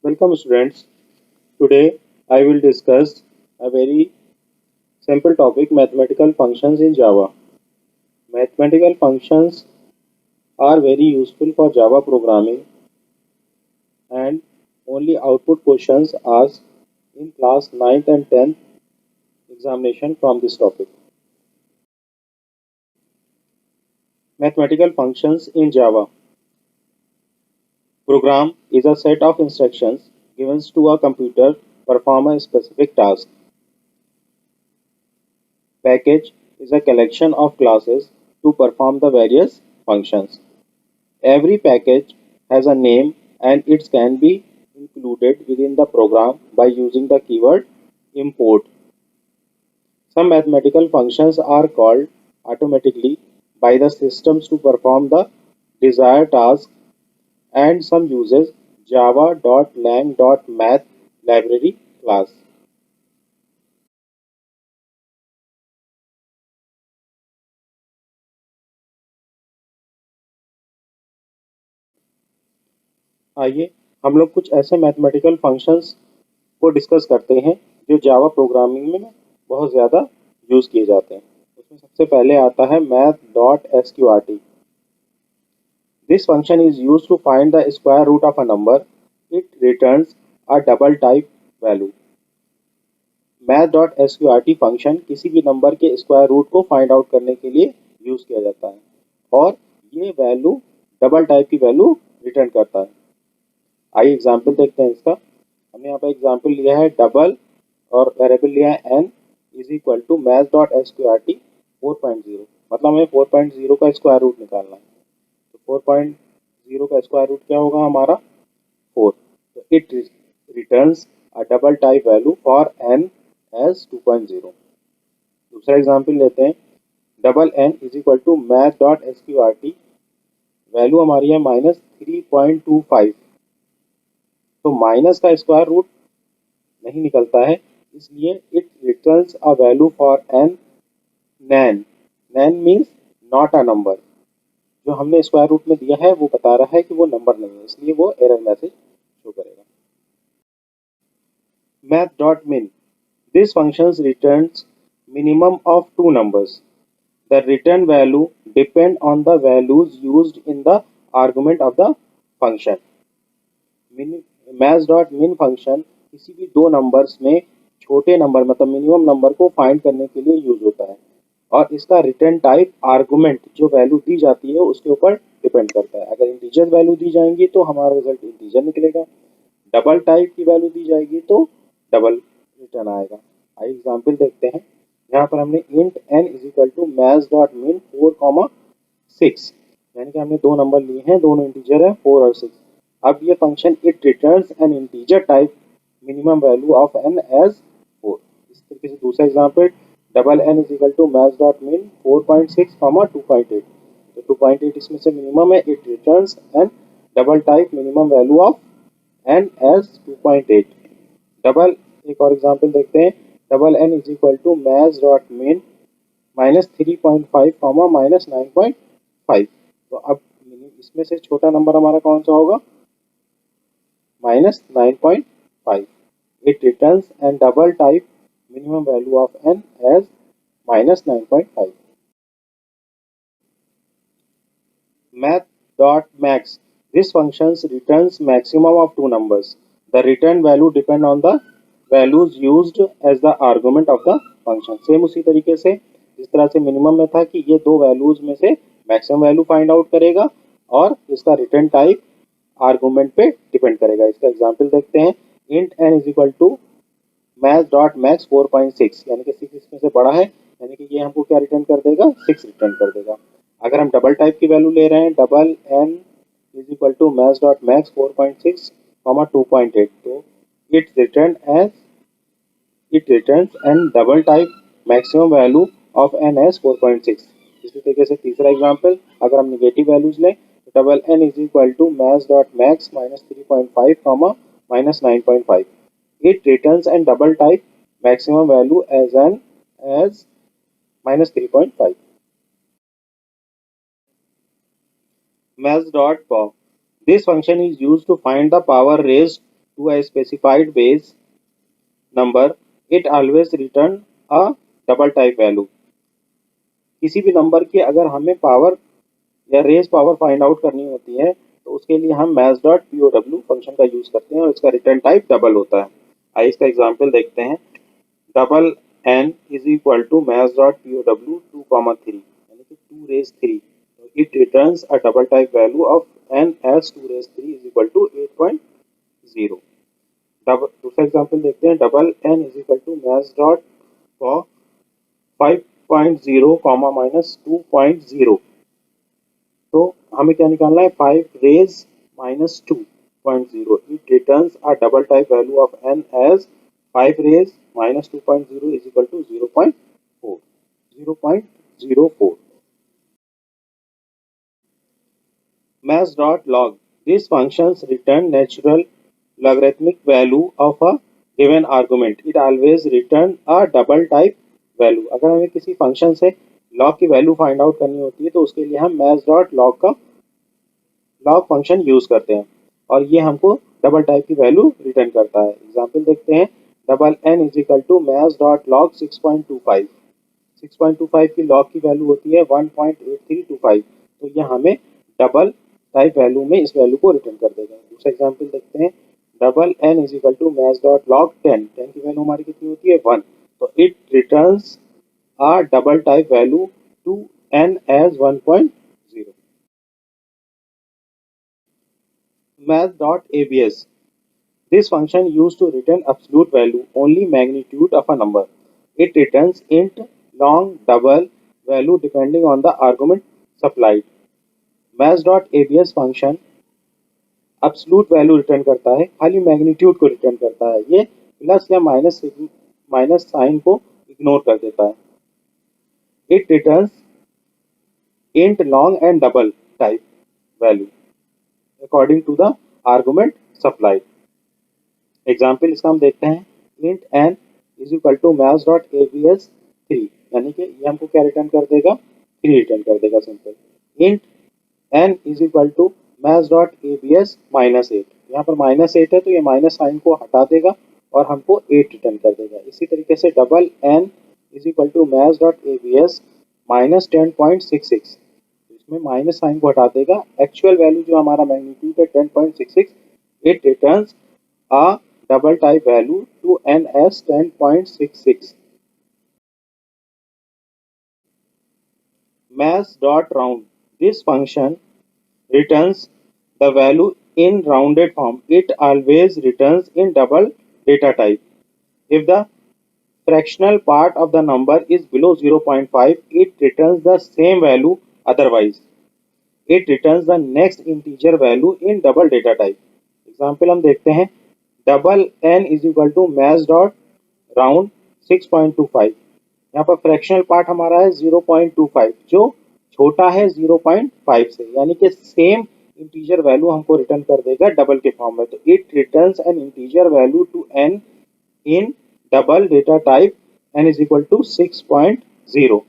Welcome students. Today I will discuss a very simple topic, mathematical functions in Java. Mathematical functions are very useful for Java programming and only output questions asked in class 9th and 10th examination from this topic. Mathematical functions in Java. Program is a set of instructions given to a computer to perform a specific task. Package is a collection of classes to perform the various functions. Every package has a name and it can be included within the program by using the keyword import. Some mathematical functions are called automatically by the systems to perform the desired task, and some uses java.lang.math library class. आइए हम लोग कुछ ऐसे mathematical functions को discuss करते हैं जो Java programming में बहुत ज़्यादा यूज़ किए जाते हैं। उसमें सबसे पहले आता है math dot SQRT. This function is use to find the square root of a number. It returns a double type value. Math dot SQRT function किसी भी नंबर के स्क्वायर रूट को फाइंड आउट करने के लिए यूज़ किया जाता है और ये वैल्यू डबल टाइप की वैल्यू रिटर्न करता है। आइए एग्जाम्पल देखते हैं इसका। हमने यहाँ पर एग्जाम्पल लिया है डबल और वेरिएबल लिया है n is equal to math dot SQRT 4.0, मतलब हमें 4.0 का स्क्वायर रूट निकालना है। तो 4.0 का स्क्वायर रूट क्या होगा हमारा 4। तो it returns a double type value for n as 2.0। दूसरा एग्जाम्पल लेते हैं double n is equal to math dot SQRT, value हमारी है -3.25। तो माइनस का स्क्वायर रूट नहीं निकलता है, इसलिए it returns a value for n NaN. NaN means not a number. जो हमने स्क्वायर रूट में दिया है वो बता रहा है कि वो नंबर नहीं है, इसलिए वो एरर मैसेज शो करेगा। मैथ डॉट मिन, this function returns minimum of two numbers. The return value depend on the values used in the argument of the function. Math dot मिन फंक्शन किसी भी दो नंबर्स में छोटे नंबर मतलब minimum number को फाइंड करने के लिए यूज होता है और इसका रिटर्न टाइप आर्गुमेंट जो वैल्यू दी जाती है उसके ऊपर डिपेंड करता है। अगर इंटीजर वैल्यू दी जाएंगी तो हमारा रिजल्ट इंटीजर निकलेगा, डबल टाइप की वैल्यू दी जाएगी तो डबल रिटर्न आएगा। आइए एग्जाम्पल देखते हैं। यहाँ पर हमने int n is equal to math dot min 4,6, यानी कि हमने दो नंबर लिए हैं, दोनों इंटीजर है 4 और 6। अब ये function it returns an integer type minimum value of n as 4। इस तरीके से दूसरा example double n is equal to math dot min 4.6 2.8। तो 2.8 इसमें से मिनिमम है, it returns an double type minimum value of n as 2.8। Double एक और एग्जाम्पल देखते हैं। Double n is equal to math dot min -3.5 -9.5। तो अब इसमें से छोटा नंबर हमारा कौन सा होगा -9.5। It returns and double type minimum value of n as -9.5. Math.max. This function returns maximum of two numbers. The return value depend on the values used as the argument of the function. Same उसी तरीके से जिस तरह से minimum में था कि ये दो वैल्यूज में से मैक्सिमम वैल्यू फाइंड आउट करेगा और इसका रिटर्न टाइप आर्गुमेंट पे डिपेंड करेगा। इसका एग्जांपल देखते हैं। Int n is equal to math dot max 4.6, यानी कि 6 इसमें से बड़ा है, यानी कि ये हमको क्या रिटर्न कर देगा 6 रिटर्न कर देगा। अगर हम डबल टाइप की वैल्यू ले रहे हैं double n is equal to math dot max 4.6 2.8, तो it return as it returns an double type maximum value of n as 4.6। इसी तरीके से तीसरा एग्जांपल, अगर हम नेगेटिव वैल्यूज लें तो double n is equal to math dot max -3.5 -9.5। It returns and double type maximum value as -3.5. Math.pop. This function is used to find the power raised to a specified base number, it always return a double type value. किसी भी number की अगर हमें power या raise power find out करनी होती है तो उसके लिए हम मैथ्स डॉट पीओडब्ल्यू फंक्शन का यूज करते हैं और इसका रिटर्न टाइप डबल होता है। आइए इसका एग्जांपल देखते हैं। Double n is equal to maths dot POW 2,3 यानी कि 2 raise 3, it returns a double type value of n as 2 raise 3 is equal to 8.0। दूसरा एग्जांपल देखते हैं। Double n is equal to maths dot for 5.0 comma minus 2.0, तो हमें क्या निकालना है 5 raise minus 2.0, it returns a double type value of n as 5 raise minus 2.0 is equal to 0.04। maths dot log, these functions return natural logarithmic value of a given argument, it always return a double type value। अगर हमें किसी function से log की value find out करनी होती है तो उसके लिए हम maths dot log का log फंक्शन यूज करते हैं और ये हमको डबल टाइप की वैल्यू रिटर्न करता है। एग्जांपल देखते हैं। Double n is equal to maths dot log 6.25, 6.25 की लॉग की वैल्यू होती है 1.8325, तो यह हमें डबल टाइप वैल्यू में इस वैल्यू को रिटर्न कर देगा। दूसरा एग्जांपल देखते हैं। Double n is equal to maths dot log 10, 10 की वैल्यू हमारी कितनी होती है 1, तो it returns a double type value to n as 1.0। math.abs, this function used to return absolute value only magnitude of a number, it returns int long double value depending on the argument supplied। math.abs function absolute value return करता है, खाली magnitude को return करता है, ये plus या minus sign को ignore कर देता है। It returns int long and double type value according to the argument supplied। Example इसका हम देखते हैं। int n is equal to maths dot abs 3, यानी कि ये हमको क्या रिटर्न कर देगा 3 रिटर्न कर देगा simple. int n is equal to maths dot abs minus 8, यहाँ पर माइनस 8 है तो ये माइनस साइन को हटा देगा और हमको 8 रिटर्न कर देगा। इसी तरीके से double n is equal to maths dot ABS minus 10.66, इसमें माइनस साइन को हटा देगा, एक्चुअल वैल्यू जो हमारा मैग्नीट्यूड है 10.66, it returns a double type value to n as 10.66। maths dot round, this function returns the value in rounded form, it always returns in double data type। if the fractional part of the number is below 0.5, it returns the same value, otherwise it returns the next integer value in double data type। Example हम देखते हैं। Double n is equal to maths dot round 6.25, यहाँ पर fractional part हमारा है 0.25 जो छोटा है 0.5 से, यानी कि सेम इंटीजर वैल्यू हमको रिटर्न कर देगा डबल के फॉर्म में, तो it returns an integer value to n in double data type n is equal to 6.0।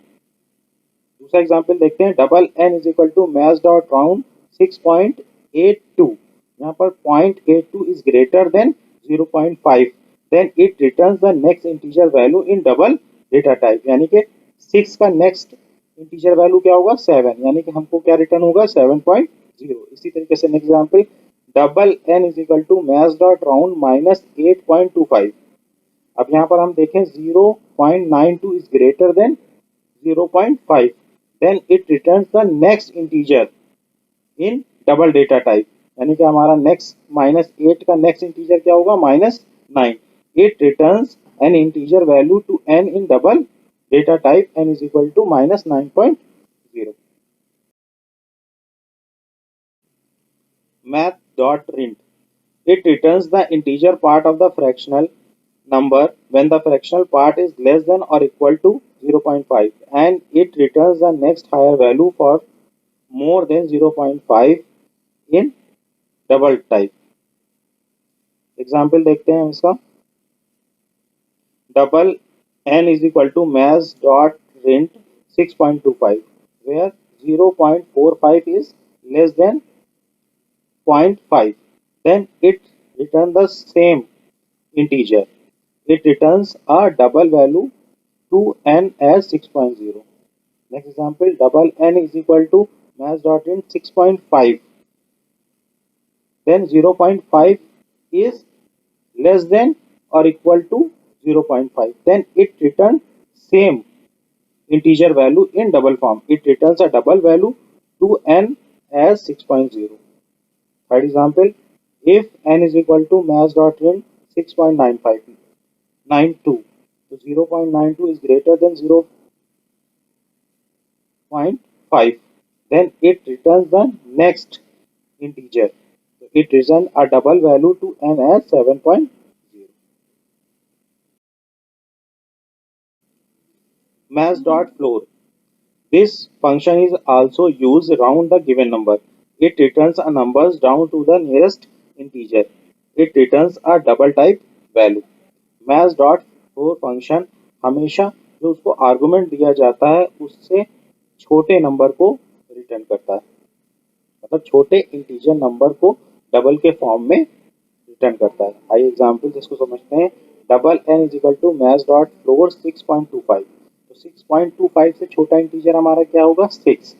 दूसरा एग्जांपल देखते हैं। Double n is equal to maths dot round 6.82, यहाँ पर 0.82 is greater than 0.5, then it returns the next integer value in double data type, यानी कि 6 का next integer value क्या होगा 7, यानी कि हमको क्या रिटर्न होगा 7.0। इसी तरीके से next example. Double n is equal to maths dot round minus 8.25, अब यहाँ पर हम देखें 0.92 is greater than 0.5, then it returns the next integer in double data type, यानी कि हमारा नेक्स्ट -8 का नेक्स्ट इंटीजर क्या होगा -9, it returns an integer value to n in double data type n is equal to -9.0। math.rint, it returns the integer part of the fractional number when the fractional part is less than or equal to 0.5 and it returns the next higher value for more than 0.5 in double type। Example देखते हैं हम इसका। Double n is equal to maths dot rint 6.25 where 0.45 is less than 0.5, then it return the same integer. It returns a double value to n as 6.0. Next example, double n is equal to maths.int 6.5. Then 0.5 is less than or equal to 0.5. Then it returns same integer value in double form. It returns a double value to n as 6.0. Third example, if n is equal to maths.int 6.9592, so 0.92 is greater than 0.5, then it returns the next integer. So it returns a double value to n as 7.0. Maths.floor. This function is also used around the given number. It returns a numbers down to the nearest integer. It returns a double type value. maths.floor function हमेशा जो उसको argument दिया जाता है उससे छोटे number को return करता है, मतलब छोटे इंटीजर नंबर को डबल के फॉर्म में रिटर्न करता है। आइए एग्जाम्पल इसको समझते हैं। Double n is equal to maths.floor 6.25। तो 6.25 से छोटा इंटीजर हमारा क्या होगा 6,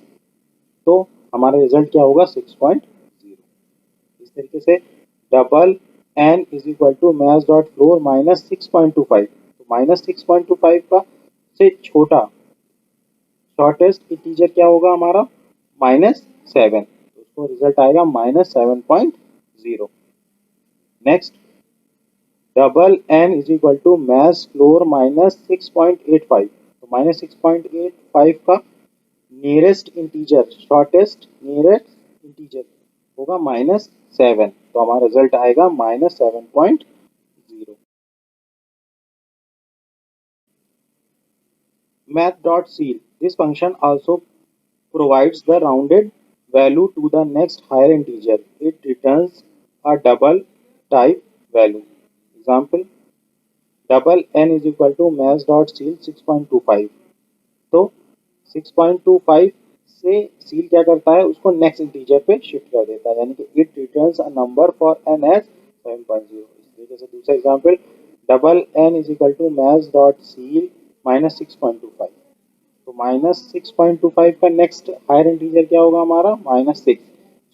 तो हमारा रिजल्ट क्या होगा 6.0। इस तरीके से double n is equal to maths.floor minus 6.25। तो माइनस 6.25 का से छोटा शॉर्टेस्ट इंटीजर क्या होगा हमारा -7, तो उसको रिजल्ट आएगा -7.0। Next double n is equal to maths.floor minus 6.85। तो माइनस 6.85 का nearest integer shortest nearest integer होगा -7, तो हमारा रिजल्ट आएगा -7.0। math.ceil. This function also provides the rounded value to the next higher integer. It returns a double type value. Example, double n is equal to maths.ceil 6.25। तो 6.25 से seal क्या करता है उसको नेक्स्ट इंटीजर पे शिफ्ट कर देता है, यानी कि it returns a number for n as 7.0। इस तरीके से दूसरा example, double n is equal to maths.ceil minus 6.25। तो माइनस 6.25 का नेक्स्ट हायर इंटीजर क्या होगा हमारा -6,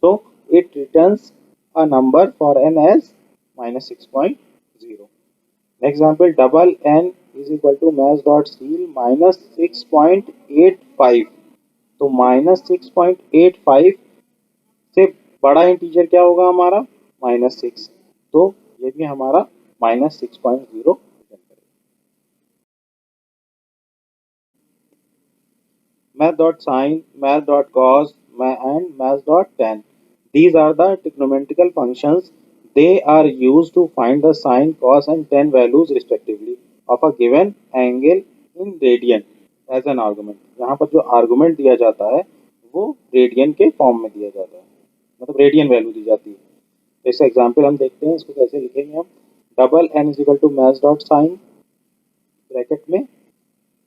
so it returns a number for n as -6.0। Next example, double n is equal to maths.ceil minus 6.85। तो -6.85 से बड़ा इंटीजर क्या होगा हमारा -6, तो ये भी हमारा -6.0। math.sin, math.cos and math.tan. These are the trigonometrical functions. They are used to find the sin, cos and tan values respectively of a given angle in radian as an argument. यहाँ पर जो आर्गुमेंट दिया जाता है वो radian के form में दिया जाता है, मतलब रेडियन वैल्यू दी जाती है। इसका एग्जांपल हम देखते हैं, इसको कैसे लिखेंगे हम। Double n is equal to maths.sin bracket में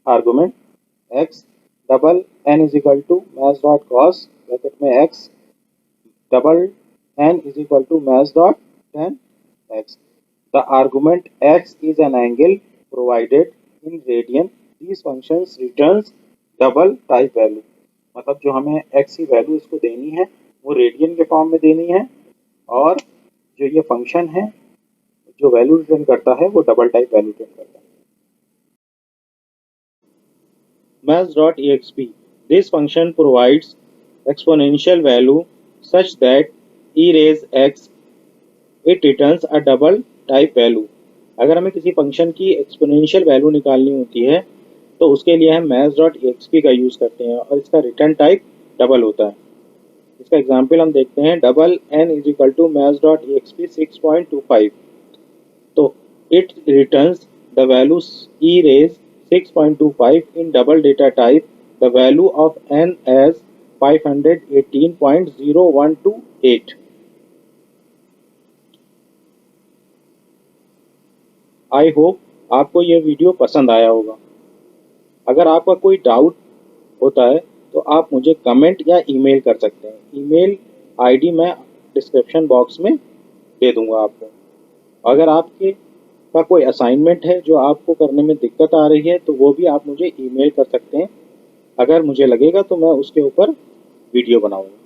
argument x, double n is equal to maths.cos bracket में x, double n is equal to maths.tan x. The argument x is an angle provided in radian. These functions returns double type value. मतलब जो हमें x की value इसको देनी है वो radian के फॉर्म में देनी है, और जो ये फंक्शन है जो वैल्यू रिटर्न करता है वो डबल टाइप वैल्यू रिटर्न करता है। maths.exp. This function provides exponential value such that e raise x it returns a double type value. अगर हमें किसी फंक्शन की एक्सपोनेंशियल वैल्यू निकालनी होती है तो उसके लिए हम maths.exp का यूज़ करते हैं और इसका रिटर्न टाइप डबल होता है। इसका एग्जांपल हम देखते हैं, double n is equal to maths.exp 6.25। तो it returns the value e raise 6.25 in double data type, the value of n as 518.0128। I hope आपको यह वीडियो पसंद आया होगा। अगर आपका कोई डाउट होता है तो आप मुझे कमेंट या ईमेल कर सकते हैं। ईमेल आईडी मैं डिस्क्रिप्शन बॉक्स में दे दूंगा आपको। अगर आपके का कोई असाइनमेंट है जो आपको करने में दिक्कत आ रही है तो वो भी आप मुझे ईमेल कर सकते हैं। अगर मुझे लगेगा तो मैं उसके ऊपर वीडियो बनाऊंगा।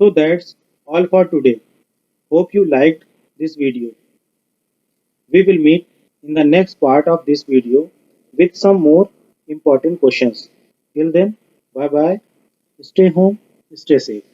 So that's all for today. Hope you liked this video. We will meet in the next part of this video with some more important questions. Till then, bye bye. Stay home, stay safe.